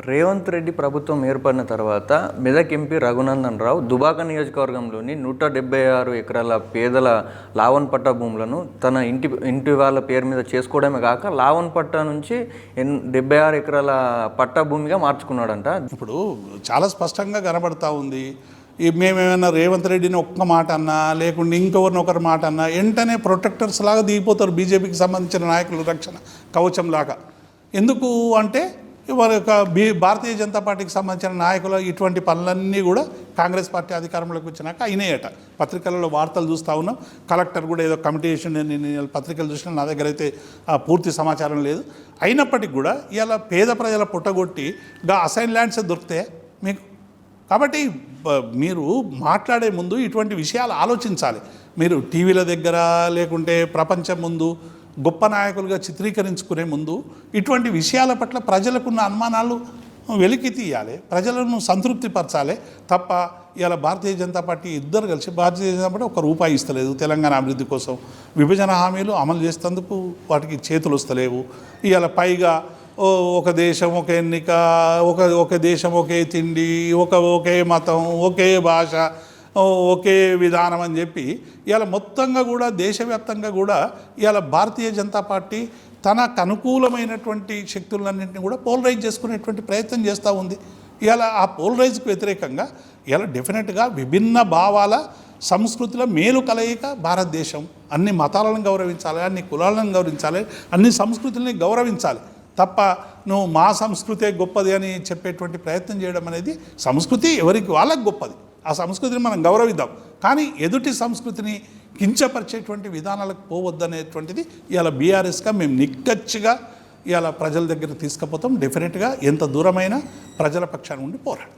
రేవంత్ రెడ్డి ప్రభుత్వం ఏర్పడిన తర్వాత మెదక్ ఎంపీ రఘునందన్ రావు దుబాక నియోజకవర్గంలోని 176 ఎకరాల పేదల లావణ్ పట్టా భూములను తన ఇంటి వాళ్ళ పేరు మీద చేసుకోవడమే కాక లావణ్ పట్టా నుంచి 76 ఎకరాల పట్టా భూమిగా మార్చుకున్నాడంట. ఇప్పుడు చాలా స్పష్టంగా కనబడతా ఉంది. మేమేమైనా రేవంత్ రెడ్డిని ఒక్క మాట అన్నా లేకుంటే ఇంకొకరిని ఒకరి మాట అన్నా వెంటనే ప్రొటెక్టర్స్ లాగా దిగిపోతారు బీజేపీకి సంబంధించిన నాయకులు, రక్షణ కవచం లాగా. ఎందుకు అంటే వారి యొక్క భారతీయ జనతా పార్టీకి సంబంధించిన నాయకులు ఇటువంటి పనులన్నీ కూడా కాంగ్రెస్ పార్టీ అధికారంలోకి వచ్చినాక అయినాయట. పత్రికలలో వార్తలు చూస్తూ ఉన్నాం. కలెక్టర్ కూడా ఏదో కమిటీ వేసి నేను పత్రికలు చూసినా, నా దగ్గర అయితే పూర్తి సమాచారం లేదు. అయినప్పటికీ కూడా ఇలా పేద ప్రజల పుట్టగొట్టి అసైన్ ల్యాండ్స్ దొరికితే మీకు. కాబట్టి మీరు మాట్లాడే ముందు ఇటువంటి విషయాలు ఆలోచించాలి. మీరు టీవీల దగ్గర లేకుంటే ప్రపంచం ముందు గొప్ప నాయకులుగా చిత్రీకరించుకునే ముందు ఇటువంటి విషయాల పట్ల ప్రజలకున్న అనుమానాలు వెలికి తీయాలి, ప్రజలను సంతృప్తిపరచాలి తప్ప ఇలా భారతీయ జనతా పార్టీ ఇద్దరు కలిసి భారతీయ జనతా పార్టీ ₹1 ఇస్తలేదు తెలంగాణ అభివృద్ధి కోసం. విభజన హామీలు అమలు చేసేందుకు వాటికి చేతులు వస్తలేవు. ఇవాళ పైగా ఒక దేశం ఒక ఎన్నిక, ఒక దేశం ఒకే తిండి, ఒకే మతం, ఒకే భాష, ఒకే విధానం అని చెప్పి ఇవాళ మొత్తంగా కూడా దేశవ్యాప్తంగా కూడా ఇవాళ భారతీయ జనతా పార్టీ తనకు అనుకూలమైనటువంటి శక్తులన్నింటినీ కూడా పోలరైజ్ చేసుకునేటువంటి ప్రయత్నం చేస్తూ ఉంది. ఇవాళ ఆ పోలరైజ్కి వ్యతిరేకంగా ఇవాళ డెఫినెట్గా విభిన్న భావాల సంస్కృతుల మేలు కలయిక భారతదేశం. అన్ని మతాలను గౌరవించాలి, అన్ని కులాలను గౌరవించాలి, అన్ని సంస్కృతుల్ని గౌరవించాలి తప్ప నువ్వు మా సంస్కృతే గొప్పది అని చెప్పేటువంటి ప్రయత్నం చేయడం అనేది, సంస్కృతి ఎవరికి వాళ్ళకి గొప్పది, ఆ సంస్కృతిని మనం గౌరవిద్దాం. కానీ ఎదుటి సంస్కృతిని కించపరిచేటువంటి విధానాలకు పోవద్దనేటువంటిది ఇవాళ బీఆర్ఎస్గా మేము నిక్కచ్చిగా ఇవాళ ప్రజల దగ్గర తీసుకుపోతాం. డెఫినెట్గా ఎంత దూరమైనా ప్రజల పక్షాన ఉండి పోరాడు.